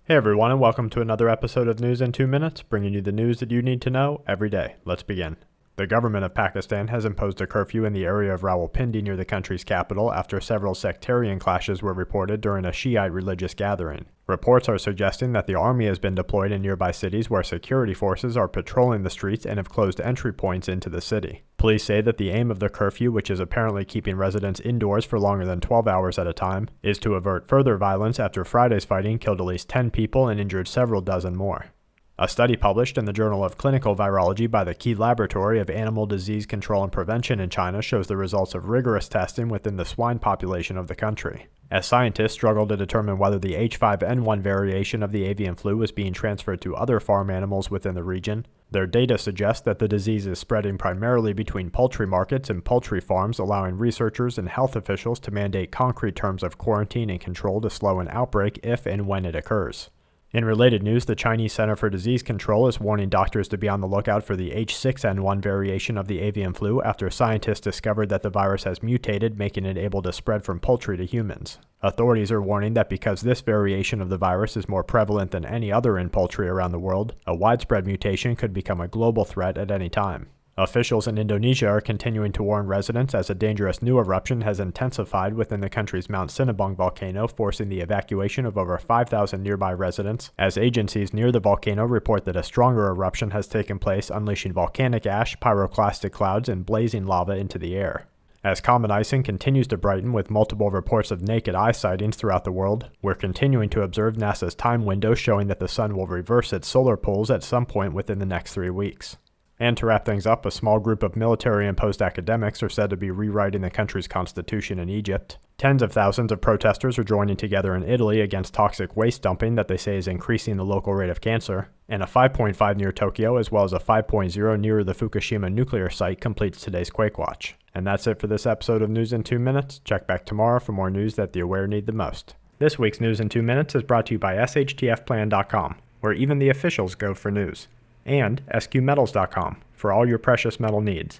Hey everyone, and welcome to another episode of News in 2 Minutes, bringing you the news that you need to know every day. Let's begin. The government of Pakistan has imposed a curfew in the area of Rawalpindi near the country's capital after several sectarian clashes were reported during a Shiite religious gathering. Reports are suggesting that the army has been deployed in nearby cities where security forces are patrolling the streets and have closed entry points into the city. Police say that the aim of the curfew, which is apparently keeping residents indoors for longer than 12 hours at a time, is to avert further violence after Friday's fighting killed at least 10 people and injured several dozen more. A study published in the Journal of Clinical Virology by the Key Laboratory of Animal Disease Control and Prevention in China shows the results of rigorous testing within the swine population of the country. As scientists struggle to determine whether the H5N1 variation of the avian flu was being transferred to other farm animals within the region, their data suggests that the disease is spreading primarily between poultry markets and poultry farms, allowing researchers and health officials to mandate concrete terms of quarantine and control to slow an outbreak if and when it occurs. In related news, the Chinese Center for Disease Control is warning doctors to be on the lookout for the H6N1 variation of the avian flu after scientists discovered that the virus has mutated, making it able to spread from poultry to humans. Authorities are warning that because this variation of the virus is more prevalent than any other in poultry around the world, a widespread mutation could become a global threat at any time. Officials in Indonesia are continuing to warn residents as a dangerous new eruption has intensified within the country's Mount Sinabung volcano, forcing the evacuation of over 5,000 nearby residents, as agencies near the volcano report that a stronger eruption has taken place, unleashing volcanic ash, pyroclastic clouds, and blazing lava into the air. As comet icing continues to brighten with multiple reports of naked eye sightings throughout the world, we're continuing to observe NASA's time window showing that the sun will reverse its solar poles at some point within the next 3 weeks. And to wrap things up, a small group of military-imposed academics are said to be rewriting the country's constitution in Egypt. Tens of thousands of protesters are joining together in Italy against toxic waste dumping that they say is increasing the local rate of cancer. And a 5.5 near Tokyo, as well as a 5.0 near the Fukushima nuclear site, completes today's Quake Watch. And that's it for this episode of News in 2 Minutes. Check back tomorrow for more news that the aware need the most. This week's News in 2 Minutes is brought to you by SHTFplan.com, where even the officials go for news, and SQmetals.com for all your precious metal needs.